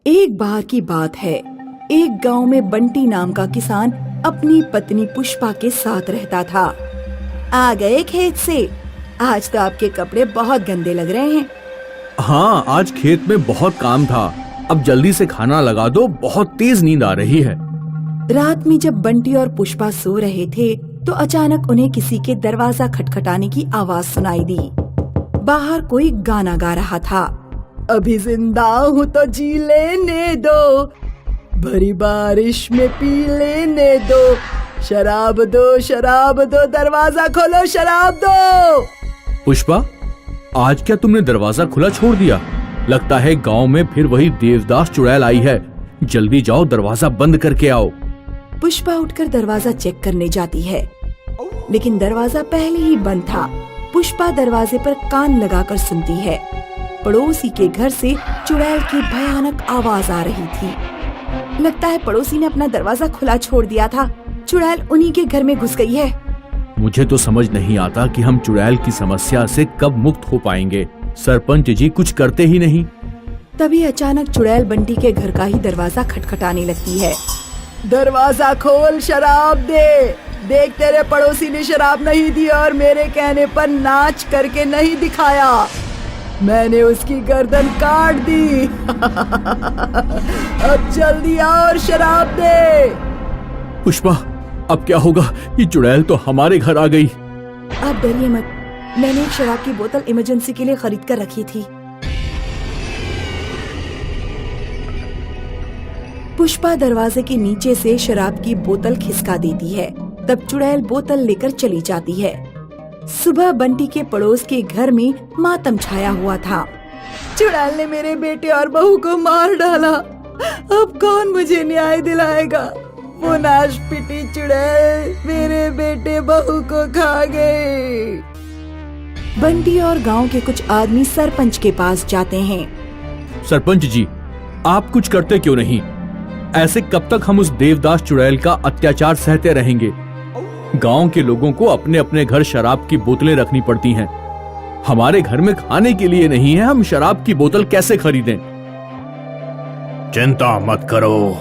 एक बार की बात है, एक गांव में बंटी नाम का किसान अपनी पत्नी पुष्पा के साथ रहता था। आ गए खेत से? आज तो आपके कपड़े बहुत गंदे लग रहे हैं। हाँ, आज खेत में बहुत काम था। अब जल्दी से खाना लगा दो, बहुत तेज नींद आ रही है। रात में जब बंटी और पुष्पा सो रहे थे तो अचानक उन्हें किसी के दरवाजा खटखटाने की आवाज सुनाई दी। बाहर कोई गाना गा रहा था। अभी जिंदा हूँ तो जी लेने दो, भरी बारिश में पी लेने दो, शराब दो, दरवाजा खोलो, शराब दो। पुष्पा, आज क्या तुमने दरवाजा खुला छोड़ दिया? लगता है गांव में फिर वही देवदास चुड़ैल आई है। जल्दी जाओ, दरवाजा बंद करके आओ। पुष्पा उठकर दरवाजा चेक करने जाती है, लेकिन दरवाजा पहले ही बंद था। पुष्पा दरवाजे पर कान लगाकर सुनती है। पड़ोसी के घर से चुड़ैल की भयानक आवाज आ रही थी। लगता है पड़ोसी ने अपना दरवाजा खुला छोड़ दिया था। चुड़ैल उन्हीं के घर में घुस गई है। मुझे तो समझ नहीं आता कि हम चुड़ैल की समस्या से कब मुक्त हो पाएंगे। सरपंच जी कुछ करते ही नहीं। तभी अचानक चुड़ैल बंटी के घर का ही दरवाजा खटखटाने लगती है। दरवाजा खोल, शराब दे। देख, तेरे पड़ोसी ने शराब नहीं दी और मेरे कहने पर नाच करके नहीं दिखाया। मैंने उसकी गर्दन काट दी। अब जल्दी आ और शराब दे। पुष्पा, अब क्या होगा? ये चुड़ैल तो हमारे घर आ गई। आप डरिए मत, मैंने एक शराब की बोतल इमरजेंसी के लिए खरीद कर रखी थी। पुष्पा दरवाजे के नीचे से शराब की बोतल खिसका देती है। तब चुड़ैल बोतल लेकर चली जाती है। सुबह बंटी के पड़ोस के घर में मातम छाया हुआ था। चुड़ैल ने मेरे बेटे और बहू को मार डाला। अब कौन मुझे न्याय दिलाएगा? वो नाश पिटी चुड़ैल मेरे बेटे बहू को खा गई। बंटी और गांव के कुछ आदमी सरपंच के पास जाते हैं। सरपंच जी, आप कुछ करते क्यों नहीं? ऐसे कब तक हम उस देवदास चुड़ैल का अत्याचार सहते रहेंगे? गांव के लोगों को अपने अपने घर शराब की बोतलें रखनी पड़ती हैं। हमारे घर में खाने के लिए नहीं है, हम शराब की बोतल कैसे खरीदें? चिंता मत करो,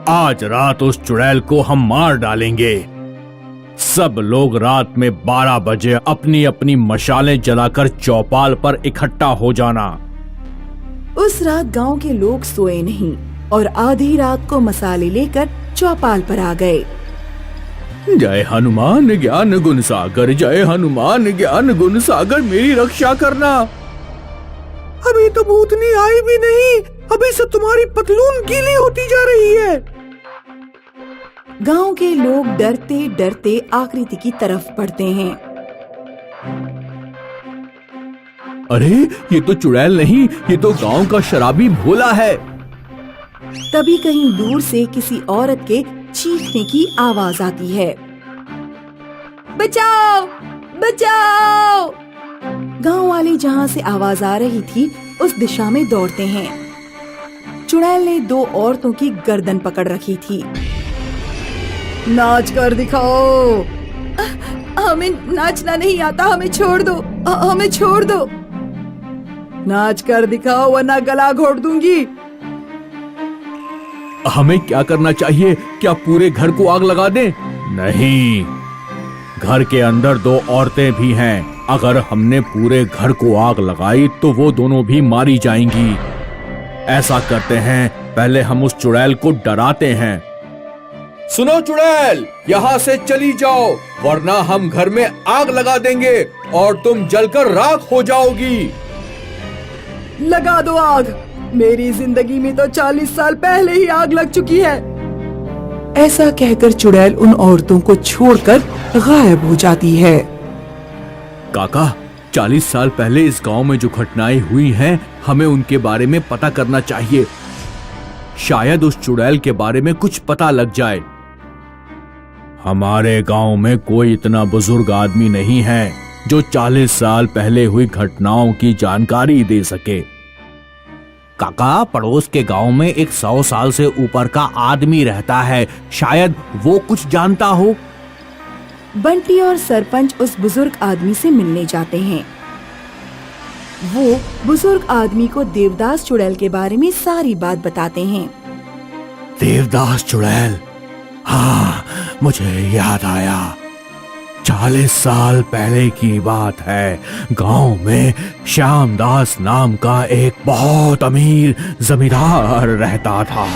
आज रात उस चुड़ैल को हम मार डालेंगे। सब लोग रात में 12 बजे अपनी अपनी मशालें जलाकर चौपाल पर इकट्ठा हो जाना। उस रात गांव के लोग सोए नहीं और आधी रात को मसाले लेकर चौपाल पर आ गए। जय हनुमान ज्ञान गुण सागर, जय हनुमान ज्ञान गुण सागर, मेरी रक्षा करना। अभी तो भूतनी आई भी नहीं, अभी से तुम्हारी पतलून गीली होती जा रही है। गांव के लोग डरते डरते आकृति की तरफ बढ़ते हैं। अरे, ये तो चुड़ैल नहीं, ये तो गांव का शराबी भोला है। तभी कहीं दूर से किसी औरत के चीखने की आवाज आती है। बचाओ, बचाओ! गांव वाले जहां से आवाज आ रही थी उस दिशा में दौड़ते हैं। चुड़ैल ने 2 औरतों की गर्दन पकड़ रखी थी। नाच कर दिखाओ। हमें नाचना नहीं आता, हमें छोड़ दो, हमें छोड़ दो। नाच कर दिखाओ वरना गला घोट दूंगी। हमें क्या करना चाहिए? क्या पूरे घर को आग लगा दें? नहीं, घर के अंदर 2 औरतें भी हैं। अगर हमने पूरे घर को आग लगाई तो वो दोनों भी मारी जाएंगी। ऐसा करते हैं, पहले हम उस चुड़ैल को डराते हैं। सुनो चुड़ैल, यहाँ से चली जाओ वरना हम घर में आग लगा देंगे और तुम जलकर राख हो जाओगी। लगा दो आग। मेरी जिंदगी में तो 40 साल पहले ही आग लग चुकी है। ऐसा कहकर चुड़ैल उन औरतों को छोड़कर गायब हो जाती है। काका, 40 साल पहले इस गांव में जो घटनाएं हुई हैं, हमें उनके बारे में पता करना चाहिए। शायद उस चुड़ैल के बारे में कुछ पता लग जाए। हमारे गांव में कोई इतना बुजुर्ग आदमी नहीं है जो 40 साल पहले हुई घटनाओं की जानकारी दे सके। काका, पड़ोस के गांव में एक 100 साल से ऊपर का आदमी रहता है, शायद वो कुछ जानता हो। बंटी और सरपंच उस बुजुर्ग आदमी से मिलने जाते हैं। वो बुजुर्ग आदमी को देवदास चुड़ैल के बारे में सारी बात बताते हैं। देवदास चुड़ैल, हाँ मुझे याद आया। 40 साल पहले की बात है। गांव में श्यामदास नाम का एक बहुत अमीर जमींदार रहता था।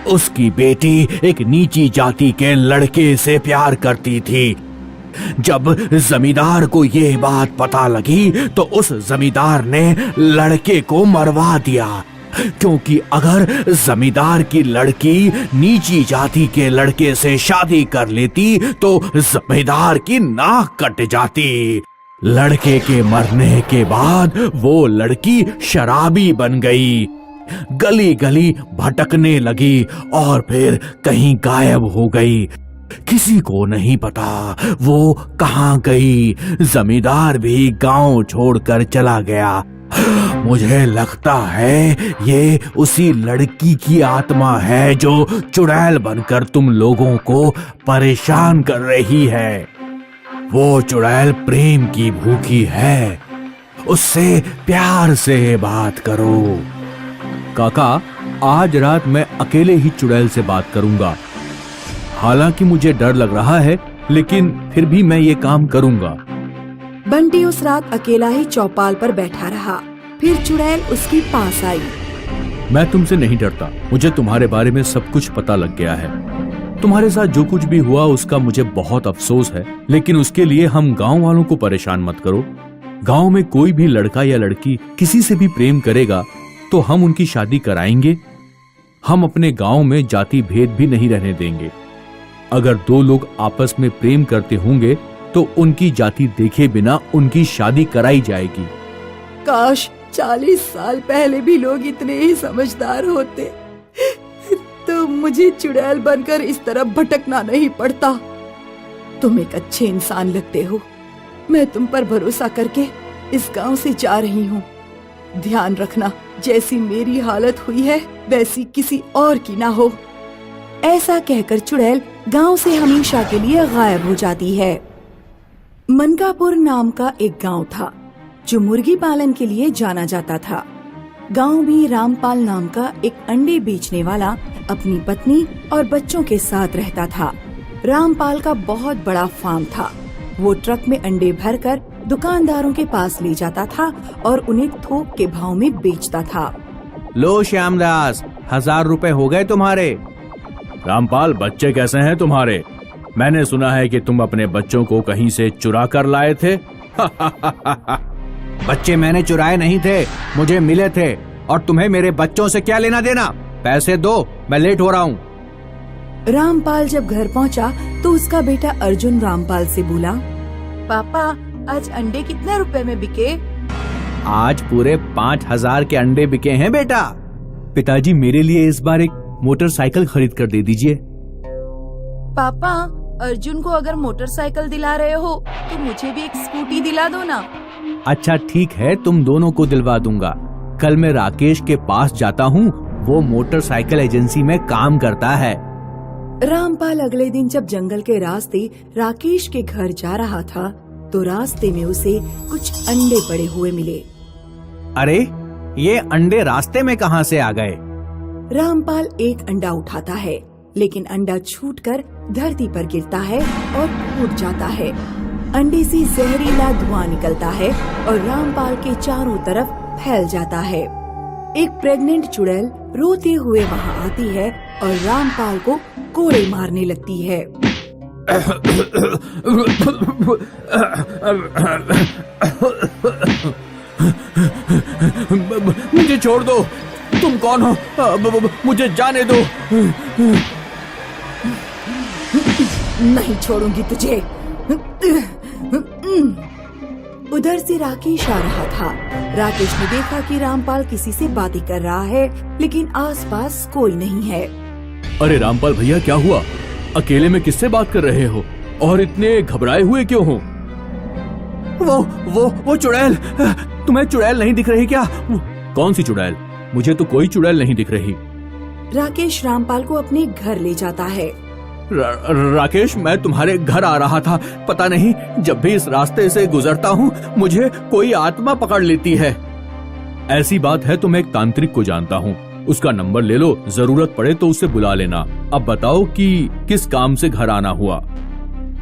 उसकी बेटी एक नीची जाति के लड़के से प्यार करती थी। जब जमींदार को ये बात पता लगी तो उस जमींदार ने लड़के को मरवा दिया, क्योंकि अगर जमींदार की लड़की नीची जाति के लड़के से शादी कर लेती तो जमींदार की नाक कट जाती। लड़के के मरने के बाद वो लड़की शराबी बन गई, गली गली भटकने लगी और फिर कहीं गायब हो गई। किसी को नहीं पता वो कहाँ गई। जमींदार भी गांव छोड़कर चला गया। मुझे लगता है ये उसी लड़की की आत्मा है जो चुड़ैल बनकर तुम लोगों को परेशान कर रही है। वो चुड़ैल प्रेम की भूखी है, उससे प्यार से बात करो। काका, आज रात मैं अकेले ही चुड़ैल से बात करूंगा। हालांकि मुझे डर लग रहा है, लेकिन फिर भी मैं ये काम करूंगा। बंटी उस रात अकेला ही चौपाल पर बैठा रहा। फिर चुड़ैल उसके पास आई। मैं तुमसे नहीं डरता। मुझे तुम्हारे बारे में सब कुछ पता लग गया है। तुम्हारे साथ जो कुछ भी हुआ उसका मुझे बहुत अफसोस है, लेकिन उसके लिए हम गांव वालों को परेशान मत करो। गांव में कोई भी लड़का या लड़की किसी से भी प्रेम करेगा तो हम उनकी शादी कराएंगे। हम अपने गांव में जाति भेद भी नहीं रहने देंगे। अगर दो लोग आपस में प्रेम करते होंगे तो उनकी जाति देखे बिना उनकी शादी कराई जाएगी। काश 40 साल पहले भी लोग इतने ही समझदार होते तो मुझे चुड़ैल बनकर इस तरफ भटकना नहीं पड़ता। तुम एक अच्छे इंसान लगते हो। मैं तुम पर भरोसा करके इस गांव से जा रही हूँ। ध्यान रखना, जैसी मेरी हालत हुई है वैसी किसी और की ना हो। ऐसा कहकर चुड़ैल गांव से हमेशा के लिए गायब हो जाती है। मनकापुर नाम का एक गांव था जो मुर्गी पालन के लिए जाना जाता था। गांव में रामपाल नाम का एक अंडे बेचने वाला अपनी पत्नी और बच्चों के साथ रहता था। रामपाल का बहुत बड़ा फार्म था। वो ट्रक में अंडे भरकर दुकानदारों के पास ले जाता था और उन्हें थोक के भाव में बेचता था। लो श्यामदास, 1000 रुपए हो गए तुम्हारे। रामपाल, बच्चे कैसे हैं तुम्हारे? मैंने सुना है कि तुम अपने बच्चों को कहीं से चुरा कर लाए थे। बच्चे मैंने चुराए नहीं थे, मुझे मिले थे। और तुम्हें मेरे बच्चों से क्या लेना देना? पैसे दो, मैं लेट हो रहा हूँ। रामपाल जब घर पहुंचा तो उसका बेटा अर्जुन रामपाल से बोला, पापा आज अंडे कितने रुपए में बिके? आज पूरे 5000 के अंडे बिके हैं बेटा। पिताजी, मेरे लिए इस बार एक मोटरसाइकिल खरीद कर दे दीजिए। पापा, अर्जुन को अगर मोटरसाइकिल दिला रहे हो तो मुझे भी एक स्कूटी दिला दो ना। अच्छा ठीक है, तुम दोनों को दिलवा दूंगा। कल मैं राकेश के पास जाता हूँ, वो मोटरसाइकिल एजेंसी में काम करता है। रामपाल अगले दिन जब जंगल के रास्ते राकेश के घर जा रहा था तो रास्ते में उसे कुछ अंडे पड़े हुए मिले। अरे ये अंडे रास्ते में कहाँ से आ गए? रामपाल एक अंडा उठाता है, लेकिन अंडा छूटकर धरती पर गिरता है और फूट जाता है। अंडे से जहरीला धुआं निकलता है और रामपाल के चारों तरफ फैल जाता है। एक प्रेग्नेंट चुड़ैल रोते हुए वहाँ आती है और रामपाल को कोड़े मारने लगती है। मुझे छोड़ दो, तुम कौन हो? मुझे जाने दो। नहीं छोड़ूंगी तुझे। उधर से राकेश आ रहा था। राकेश ने देखा कि रामपाल किसी से बातें कर रहा है, लेकिन आसपास कोई नहीं है। अरे रामपाल भैया, क्या हुआ? अकेले में किससे बात कर रहे हो और इतने घबराए हुए क्यों हो? वो चुड़ैल। तुम्हें चुड़ैल नहीं दिख रही क्या? कौन सी चुड़ैल? मुझे तो कोई चुड़ैल नहीं दिख रही। राकेश रामपाल को अपने घर ले जाता है। राकेश, मैं तुम्हारे घर आ रहा था। पता नहीं, जब भी इस रास्ते से गुजरता हूँ मुझे कोई आत्मा पकड़ लेती है। ऐसी बात है तो मैं एक तांत्रिक को जानता हूँ, उसका नंबर ले लो, जरूरत पड़े तो उसे बुला लेना। अब बताओ कि किस काम से घर आना हुआ।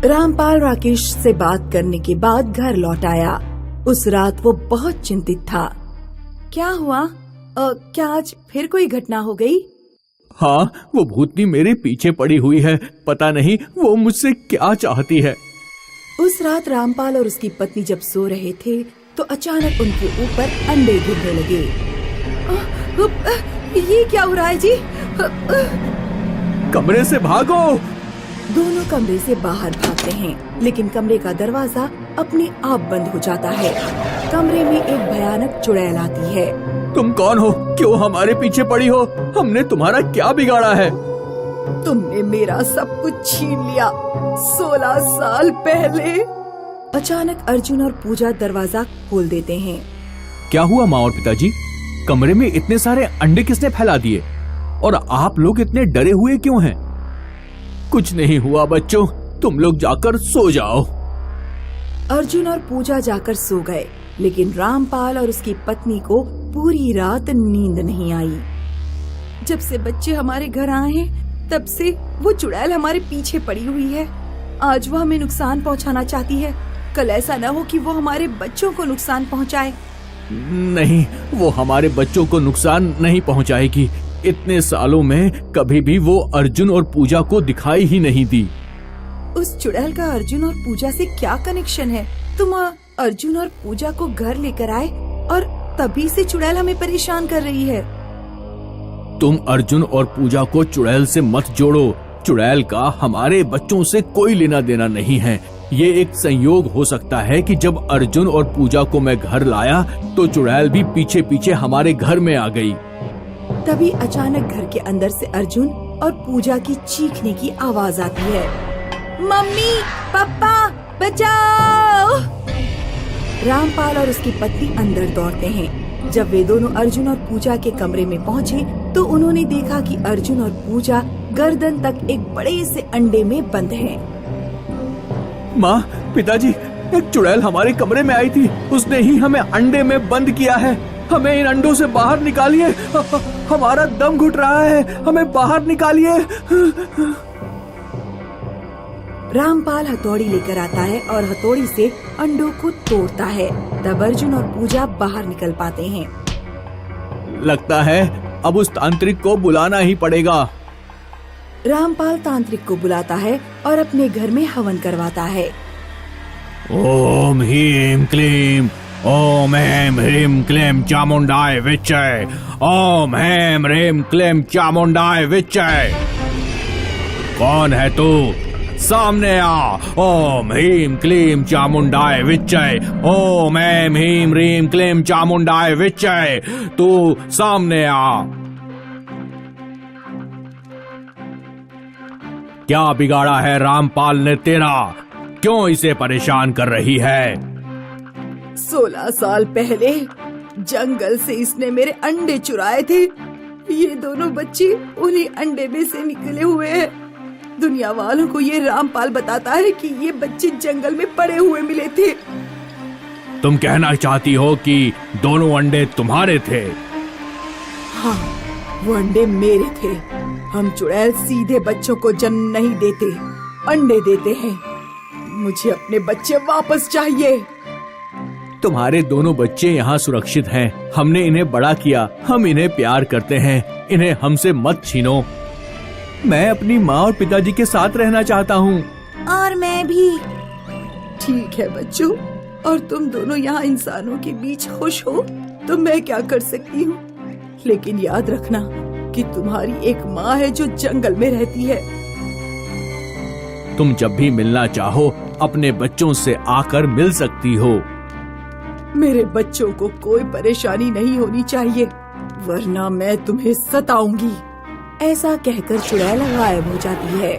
रामपाल राकेश से बात करने के बाद घर लौट आया। उस रात वो बहुत चिंतित था। क्या हुआ? क्या आज फिर कोई घटना हो गई? हाँ, वो भूतनी मेरे पीछे पड़ी हुई है, पता नहीं वो मुझसे क्या चाहती है। उस रात रामपाल और उसकी पत्नी जब सो रहे थे तो अचानक उनके ऊपर अंडे गिरने लगे। ये क्या हो रहा है जी? कमरे से भागो। दोनों कमरे से बाहर भागते हैं, लेकिन कमरे का दरवाजा अपने आप बंद हो जाता है। कमरे में एक भयानक चुड़ैल आती है। तुम कौन हो? क्यों हमारे पीछे पड़ी हो? हमने तुम्हारा क्या बिगाड़ा है? तुमने मेरा सब कुछ छीन लिया 16 साल पहले। अचानक अर्जुन और पूजा दरवाजा खोल देते हैं। क्या हुआ माँ और पिताजी? कमरे में इतने सारे अंडे किसने फैला दिए और आप लोग इतने डरे हुए क्यों हैं? कुछ नहीं हुआ बच्चों, तुम लोग जाकर सो जाओ। अर्जुन और पूजा जाकर सो गए, लेकिन रामपाल और उसकी पत्नी को पूरी रात नींद नहीं आई। जब से बच्चे हमारे घर आए हैं, तब से वो चुड़ैल हमारे पीछे पड़ी हुई है। आज वो हमें नुकसान पहुंचाना चाहती है। कल ऐसा न हो कि वो हमारे बच्चों को नुकसान पहुंचाए। नहीं, वो हमारे बच्चों को नुकसान नहीं पहुंचाएगी। इतने सालों में कभी भी वो अर्जुन और पूजा को दिखाई ही नहीं दी। उस चुड़ैल का अर्जुन और पूजा से क्या कनेक्शन है? तुम अर्जुन और पूजा को घर लेकर आए और तभी से चुड़ैल हमें परेशान कर रही है। तुम अर्जुन और पूजा को चुड़ैल से मत जोड़ो। चुड़ैल का हमारे बच्चों से कोई लेना देना नहीं है। ये एक संयोग हो सकता है कि जब अर्जुन और पूजा को मैं घर लाया तो चुड़ैल भी पीछे पीछे हमारे घर में आ गई। तभी अचानक घर के अंदर से अर्जुन और पूजा की चीखने की आवाज आती है। मम्मी, पापा, बचाओ! रामपाल और उसकी पत्नी अंदर दौड़ते हैं। जब वे दोनों अर्जुन और पूजा के कमरे में पहुँचे तो उन्होंने देखा कि अर्जुन और पूजा गर्दन तक एक बड़े से अंडे में बंद हैं। माँ, पिताजी, एक चुड़ैल हमारे कमरे में आई थी। उसने ही हमें अंडे में बंद किया है। हमें इन अंडों से बाहर निकालिए। हमारा दम घुट रहा है, हमें बाहर निकालिए। रामपाल हथौड़ी लेकर आता है और हथौड़ी से अंडों को तोड़ता है। तब अर्जुन और पूजा बाहर निकल पाते हैं। लगता है अब उस तांत्रिक को बुलाना ही पड़ेगा। रामपाल तांत्रिक को बुलाता है और अपने घर में हवन करवाता है। ओम ह्रीं क्लीं, ओम ऐं ह्रीं क्लीं चामुंडाय विच्चे, ओम ऐं ह्रीं क्लीं चामुंडाय विच्चे। कौन है तू? सामने आ। ओम ह्रीं क्लीं चामुंडाय विच्चे, ओम ऐं ह्रीं क्लीं चामुंडाय विच्चे। तू सामने आ। क्या बिगाड़ा है रामपाल ने तेरा? क्यों इसे परेशान कर रही है? 16 साल पहले जंगल से इसने मेरे अंडे चुराए थे। ये दोनों बच्चे उन्हीं अंडे में से निकले हुए हैं। दुनिया वालों को ये रामपाल बताता है कि ये बच्चे जंगल में पड़े हुए मिले थे। तुम कहना चाहती हो कि दोनों अंडे तुम्हारे थे? हाँ, वो अंडे मेरे थे। हम चुड़ैल सीधे बच्चों को जन्म नहीं देते, अंडे देते हैं। मुझे अपने बच्चे वापस चाहिए। तुम्हारे दोनों बच्चे यहाँ सुरक्षित हैं। हमने इन्हें बड़ा किया, हम इन्हें प्यार करते हैं। इन्हें हमसे मत छीनो। मैं अपनी माँ और पिताजी के साथ रहना चाहता हूँ। और मैं भी। ठीक है बच्चों, और तुम दोनों यहाँ इंसानों के बीच खुश हो तो मैं क्या कर सकती हूँ। लेकिन याद रखना कि तुम्हारी एक माँ है जो जंगल में रहती है। तुम जब भी मिलना चाहो अपने बच्चों से आकर मिल सकती हो। मेरे बच्चों को कोई परेशानी नहीं होनी चाहिए, वरना मैं तुम्हें सताऊंगी। ऐसा कहकर चुड़ैल गायब हो जाती है।